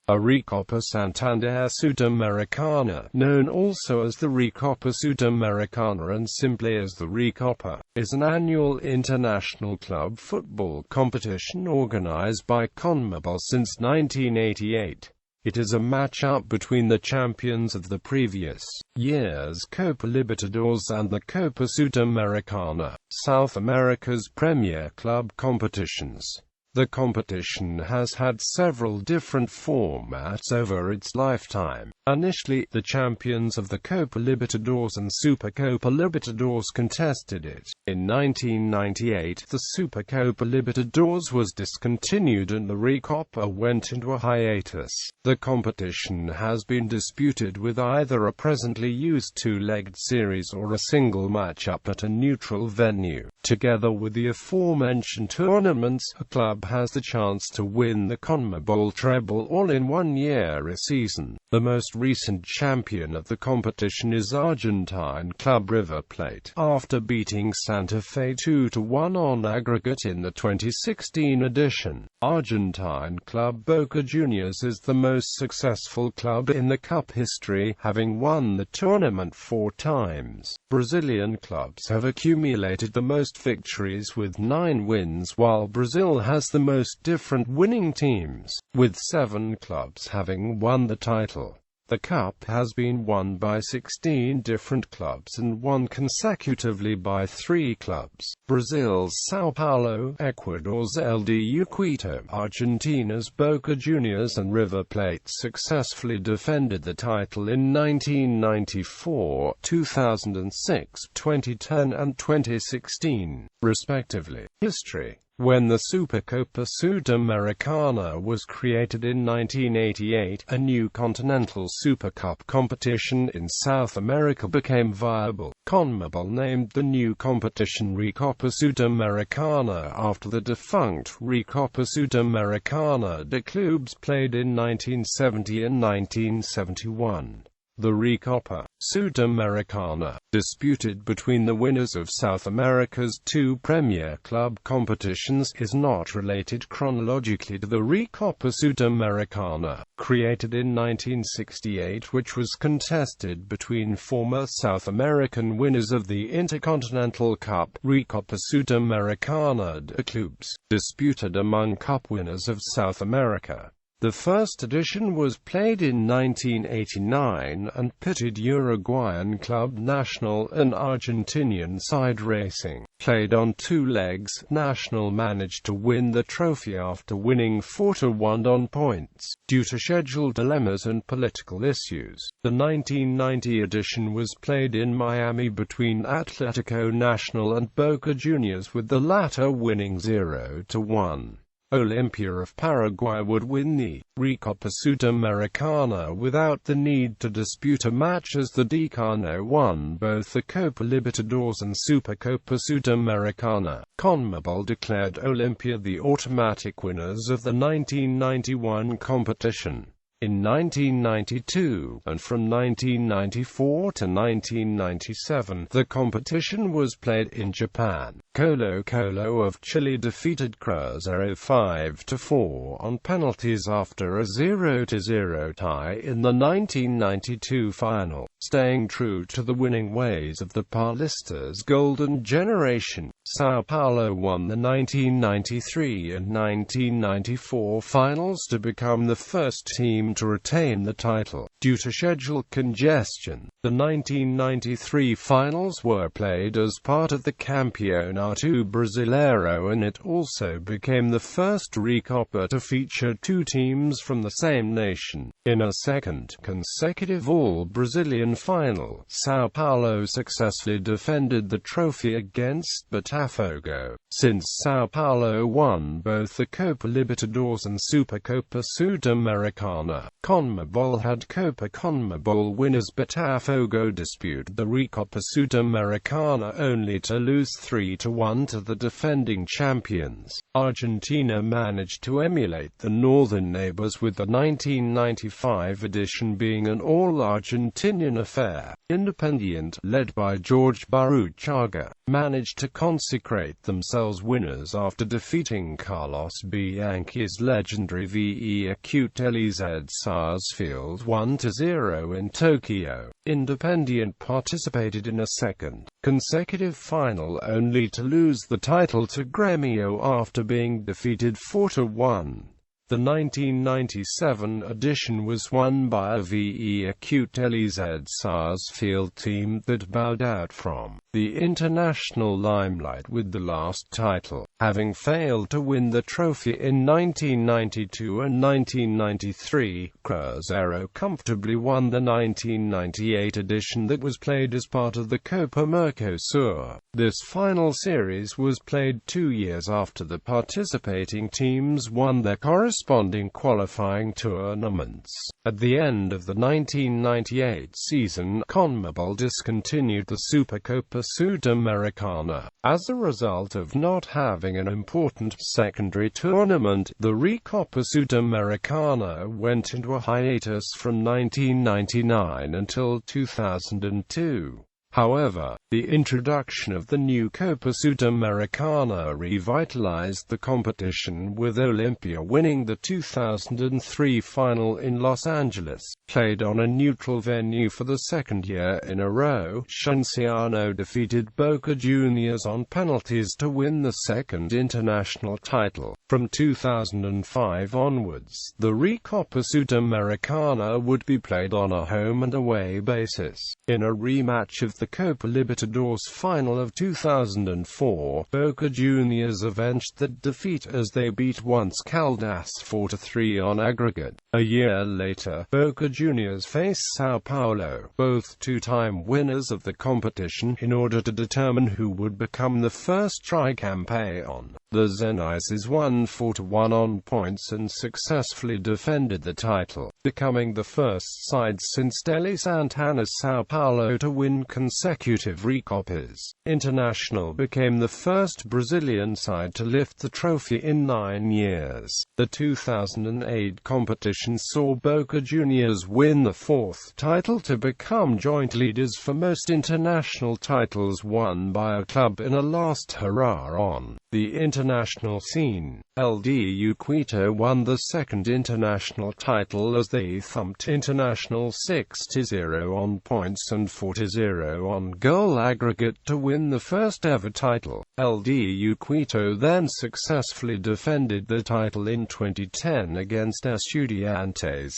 A Recopa Santander Sudamericana, known also as the Recopa Sudamericana and simply as the Recopa, is an annual international club football competition organized by CONMEBOL since 1988. It is a match-up between the champions of the previous year's Copa Libertadores and the Copa Sudamericana, South America's premier club competitions. The competition has had several different formats over its lifetime. Initially, the champions of the Copa Libertadores and Supercopa Libertadores contested it. In 1998, the Supercopa Libertadores was discontinued and the Recopa went into a hiatus. The competition has been disputed with either a presently used two-legged series or a single match-up at a neutral venue. Together with the aforementioned tournaments, a club has the chance to win the CONMEBOL treble all in 1 year a season. The most recent champion of the competition is Argentine club River Plate, after beating Santa Fe 2-1 on aggregate in the 2016 edition. Argentine club Boca Juniors is the most successful club in the cup history, having won the tournament 4 times. Brazilian clubs have accumulated the most victories with 9 wins, while Brazil has the most different winning teams, with 7 clubs having won the title. The cup has been won by 16 different clubs and won consecutively by 3 clubs: Brazil's São Paulo, Ecuador's LDU Quito, Argentina's Boca Juniors, and River Plate successfully defended the title in 1994, 2006, 2010 and 2016, respectively. History. When the Supercopa Sudamericana was created in 1988, a new continental Supercup competition in South America became viable. CONMEBOL named the new competition Recopa Sudamericana after the defunct Recopa Sudamericana. The clubs played in 1970 and 1971. The Recopa Sudamericana, disputed between the winners of South America's 2 premier club competitions, is not related chronologically to the Recopa Sudamericana, created in 1968, which was contested between former South American winners of the Intercontinental Cup, Recopa Sudamericana. The clubs, disputed among cup winners of South America. The first edition was played in 1989 and pitted Uruguayan club Nacional and Argentinian side Racing. Played on 2 legs, Nacional managed to win the trophy after winning 4-1 on points. Due to schedule dilemmas and political issues, the 1990 edition was played in Miami between Atlético Nacional and Boca Juniors, with the latter winning 0-1. Olimpia of Paraguay would win the Recopa Sudamericana without the need to dispute a match, as the Decano won both the Copa Libertadores and Supercopa Sudamericana. CONMEBOL declared Olimpia the automatic winners of the 1991 competition. In 1992, and from 1994 to 1997, the competition was played in Japan. Colo-Colo of Chile defeated Cruzeiro 5-4 on penalties after a 0-0 tie in the 1992 final. Staying true to the winning ways of the Paulista's golden generation, São Paulo won the 1993 and 1994 finals to become the first team to retain the title. Due to schedule congestion, the 1993 finals were played as part of the Campeonato Brasileiro, and it also became the first Recopa to feature 2 teams from the same nation. In a second consecutive all-Brazilian final, São Paulo successfully defended the trophy against Botafogo. Since São Paulo won both the Copa Libertadores and Supercopa Sudamericana, CONMEBOL had Copa CONMEBOL winners Botafogo dispute the Recopa Sudamericana only to lose 3-1 to the defending champions. Argentina managed to emulate the northern neighbors, with the 1995 edition being an all-Argentinian an affair. Independiente, led by Jorge Baruchaga, managed to consecrate themselves winners after defeating Carlos Bianchi's legendary Veliz Sarsfield 1-0 in Tokyo. Independiente participated in a second consecutive final only to lose the title to Gremio after being defeated 4-1. The 1997 edition was won by a Veliz Sarsfield team that bowed out from the international limelight with the last title, having failed to win the trophy in 1992 and 1993. Cruzeiro comfortably won the 1998 edition that was played as part of the Copa Mercosur. This final series was played 2 years after the participating teams won their corresponding qualifying tournaments. At the end of the 1998 season, CONMEBOL discontinued the Supercopa Sudamericana. As a result of not having an important secondary tournament, the Recopa Sudamericana went into a hiatus from 1999 until 2002. However, the introduction of the new Copa Sudamericana revitalized the competition, with Olimpia winning the 2003 final in Los Angeles. Played on a neutral venue for the second year in a row, Cienciano defeated Boca Juniors on penalties to win the second international title. From 2005 onwards, the Recopa Sudamericana would be played on a home and away basis. In a rematch of the Copa Libertadores final of 2004, Boca Juniors avenged that defeat as they beat once Caldas 4-3 on aggregate. A year later, Boca Juniors faced Sao Paulo, both two-time winners of the competition, in order to determine who would become the first tricampeón. The Zeneises won 4-1 on points and successfully defended the title, becoming the first side since Deli Santana's Sao Paulo to win consecutive Recopas. International became the first Brazilian side to lift the trophy in 9 years. The 2008 competition saw Boca Juniors win the fourth title to become joint leaders for most international titles won by a club in a last hurrah on the international scene. LDU Quito won the second international title as they thumped International 6-0 on points and 4-0 on goal aggregate to win the first ever title. LDU Quito then successfully defended the title in 2010 against Estudiantes.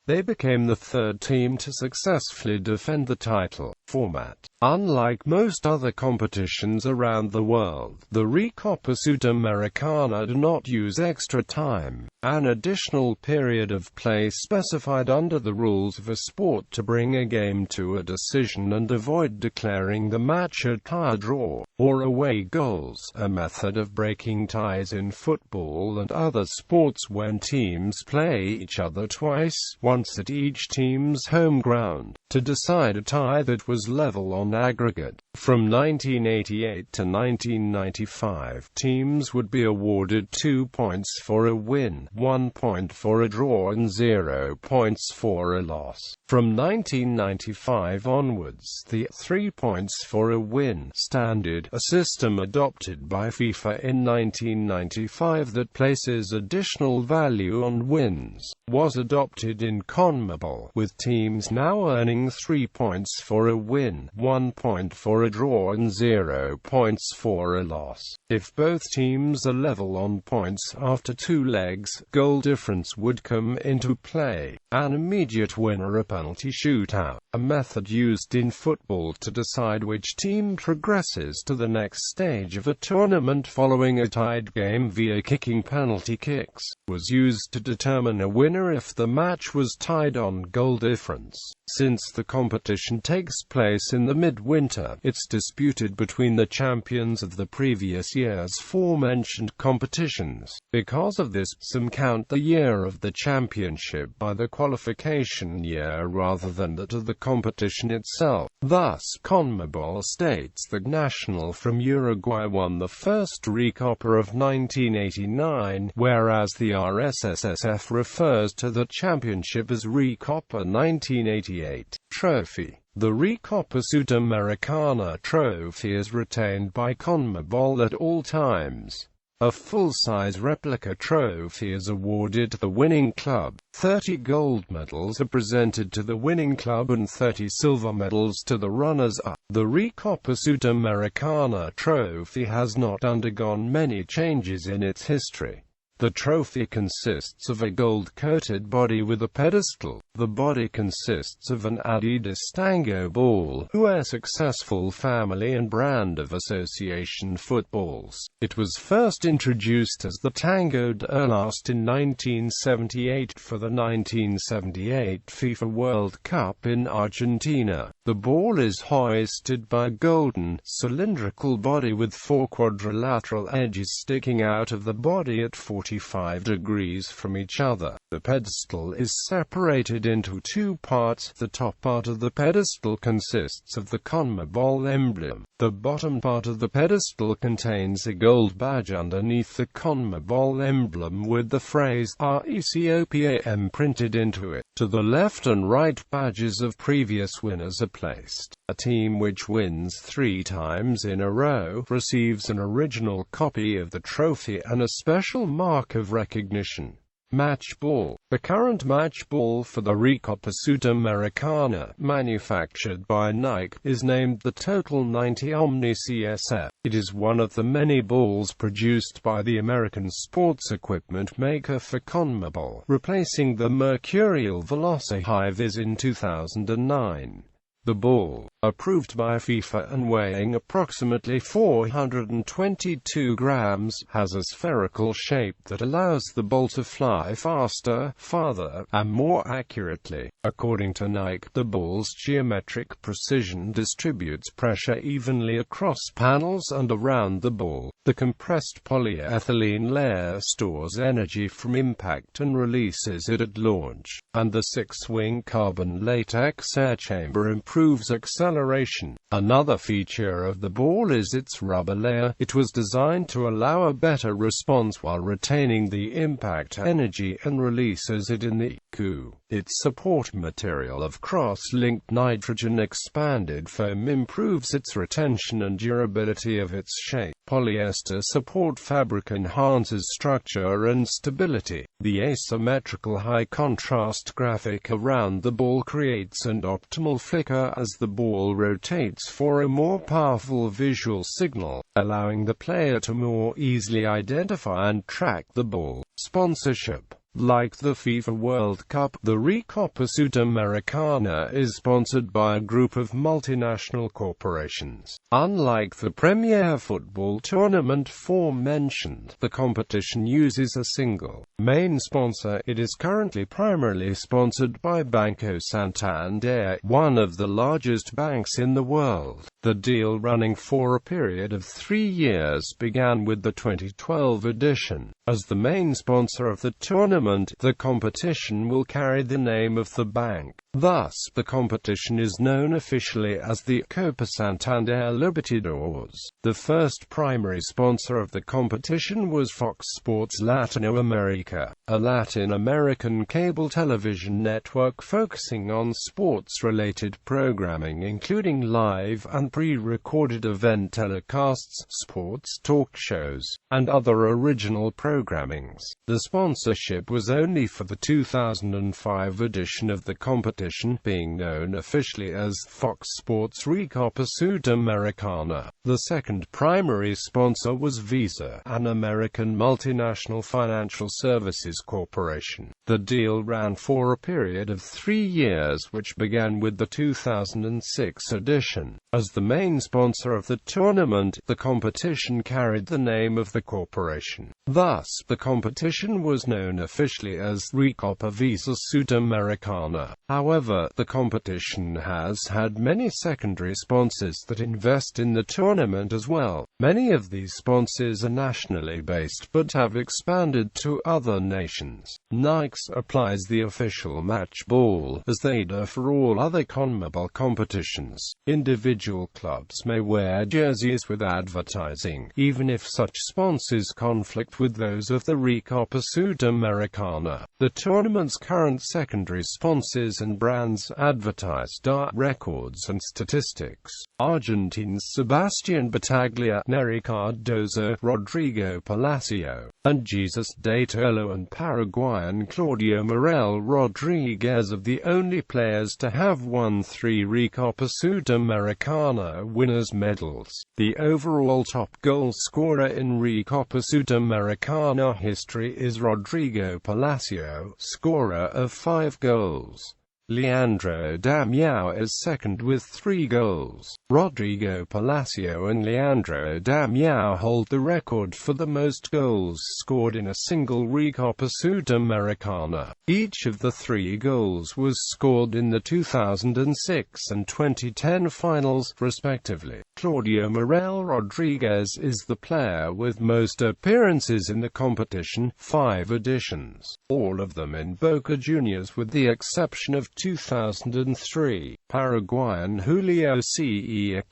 They became the third team to successfully defend the title. Format. Unlike most other competitions around the world, the Recopa Sudamericana do not use extra time, an additional period of play specified under the rules of a sport to bring a game to a decision and avoid declaring the match a tie, draw, or away goals, a method of breaking ties in football and other sports when teams play each other twice, once at each team's home ground, to decide a tie that was level on aggregate. From 1988 to 1995, teams would be awarded 2 points for a win, 1 point for a draw and 0 points for a loss. From 1995 onwards, the 3 points for a win standard, a system adopted by FIFA in 1995 that places additional value on wins, was adopted in CONMEBOL, with teams now earning 3 points for a win, 1 point for a draw and 0 points for a loss. If both teams are level on points after 2 legs, goal difference would come into play. An immediate winner, a penalty shootout, a method used in football to decide which team progresses to the next stage of a tournament following a tied game via kicking penalty kicks, was used to determine a winner if the match was tied on goal difference. Since the competition takes place in the midwinter, it's disputed between the champions of the previous year's aforementioned competitions. Because of this, some count the year of the championship by the qualification year rather than that of the competition itself. Thus, CONMEBOL states that Nacional from Uruguay won the first Recopa of 1989, whereas the RSSSF refers to the championship sponsorship as Recopa 1988 trophy. The Recopa Sudamericana trophy is retained by CONMEBOL at all times. A full-size replica trophy is awarded to the winning club. 30 gold medals are presented to the winning club and 30 silver medals to the runners-up. The Recopa Sudamericana trophy has not undergone many changes in its history. The trophy consists of a gold-coated body with a pedestal. The body consists of an Adidas Tango ball, a successful family and brand of association footballs. It was first introduced as the Tango de Last in 1978 for the 1978 FIFA World Cup in Argentina. The ball is hoisted by a golden, cylindrical body with 4 quadrilateral edges sticking out of the body at 45 degrees from each other. The pedestal is separated into 2 parts. The top part of the pedestal consists of the CONMEBOL emblem. The bottom part of the pedestal contains a gold badge underneath the CONMEBOL emblem with the phrase RECOPAM printed into it. To the left and right badges of previous winners are placed. A team which wins 3 times in a row receives an original copy of the trophy and a special mark of recognition. Match ball. The current match ball for the Recopa Sudamericana, manufactured by Nike, is named the Total 90 Omni CSF. It is one of the many balls produced by the American sports equipment maker for CONMEBOL, replacing the Mercurial Velocity High-Vis in 2009. The ball, approved by FIFA and weighing approximately 422 grams, has a spherical shape that allows the ball to fly faster, farther, and more accurately. According to Nike, the ball's geometric precision distributes pressure evenly across panels and around the ball. The compressed polyethylene layer stores energy from impact and releases it at launch, and the 6-wing carbon latex air chamber improves acceleration. Another feature of the ball is its rubber layer. It was designed to allow a better response while retaining the impact energy and releases it in the coup. Its support material of cross-linked nitrogen expanded foam improves its retention and durability of its shape. Polyester support fabric enhances structure and stability. The asymmetrical high-contrast graphic around the ball creates an optimal flicker as the ball rotates for a more powerful visual signal, allowing the player to more easily identify and track the ball. Sponsorship. Like the FIFA World Cup, the Recopa Sudamericana is sponsored by a group of multinational corporations. Unlike the Premier football tournament aforementioned, the competition uses a single main sponsor. It is currently primarily sponsored by Banco Santander, one of the largest banks in the world. The deal, running for a period of 3 years, began with the 2012 edition. As the main sponsor of the tournament, the competition will carry the name of the bank. Thus, the competition is known officially as the Copa Santander Libertadores. The first primary sponsor of the competition was Fox Sports Latin America, a Latin American cable television network focusing on sports-related programming including live and pre-recorded event telecasts, sports talk shows, and other original programmings. The sponsorship was only for the 2005 edition of the competition, being known officially as Fox Sports Recopa Sudamericana. The second primary sponsor was Visa, an American multinational financial services corporation. The deal ran for a period of 3 years, which began with the 2006 edition. As the main sponsor of the tournament, the competition carried the name of the corporation. Thus, the competition was known officially as Recopa Visa Sudamericana. However, the competition has had many secondary sponsors that invest in the tournament as well. Many of these sponsors are nationally based but have expanded to other nations. Nike applies the official match ball as they do for all other CONMEBOL competitions. Individual individual clubs may wear jerseys with advertising, even if such sponsors conflict with those of the Recopa Sudamericana. The tournament's current secondary sponsors and brands advertise data records and statistics. Argentines Sebastian Battaglia, Nery Cardozo, Rodrigo Palacio, and Jesus de Tolo, and Paraguayan Claudio Morel Rodriguez are the only players to have won 3 Recopa Sudamericana winners' medals. The overall top goal scorer in Recopa Sudamericana history is Rodrigo Palacio, scorer of 5 goals. Leandro Damião is second with 3 goals. Rodrigo Palacio and Leandro Damião hold the record for the most goals scored in a single Recopa Sudamericana. Each of the 3 goals was scored in the 2006 and 2010 finals, respectively. Claudio Morel Rodriguez is the player with most appearances in the competition, 5 editions, all of them in Boca Juniors with the exception of 2003. Paraguayan Julio César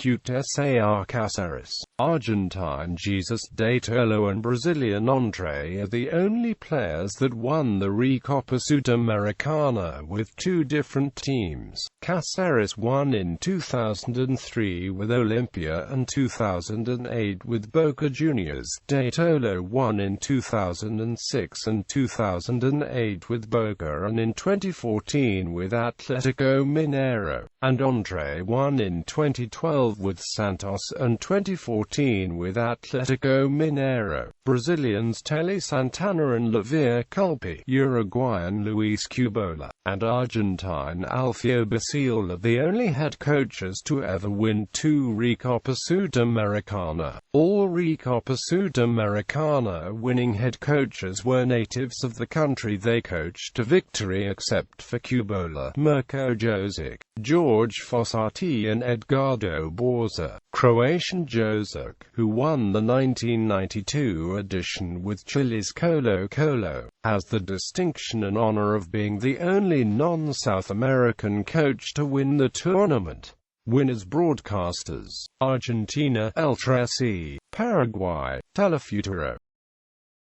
Cáceres, Argentine Jesus de Tolo, and Brazilian André are the only players that won the Recopa Sudamericana with 2 different teams. Cáceres won in 2003 with Olimpia and 2008 with Boca Juniors. De Tolo won in 2006 and 2008 with Boca, and in 2014 with Atlético Mineiro, and André won in 2012 with Santos and 2014 with Atlético Mineiro. Brazilians Tele Santana and Lavia Culpi, Uruguayan Luis Cubola, and Argentine Alfio Basile are the only head coaches to ever win 2 Recopa Sudamericana. All Recopa Sudamericana winning head coaches were natives of the country they coached to victory, except for Cubola, Mirko Josic, George Fossati, and Edgardo Borza. Croatian Josic, who won the 1992 edition with Chile's Colo-Colo, has the distinction and honor of being the only non-South American coach to win the tournament. Winners broadcasters: Argentina, El 13, Paraguay, Telefuturo.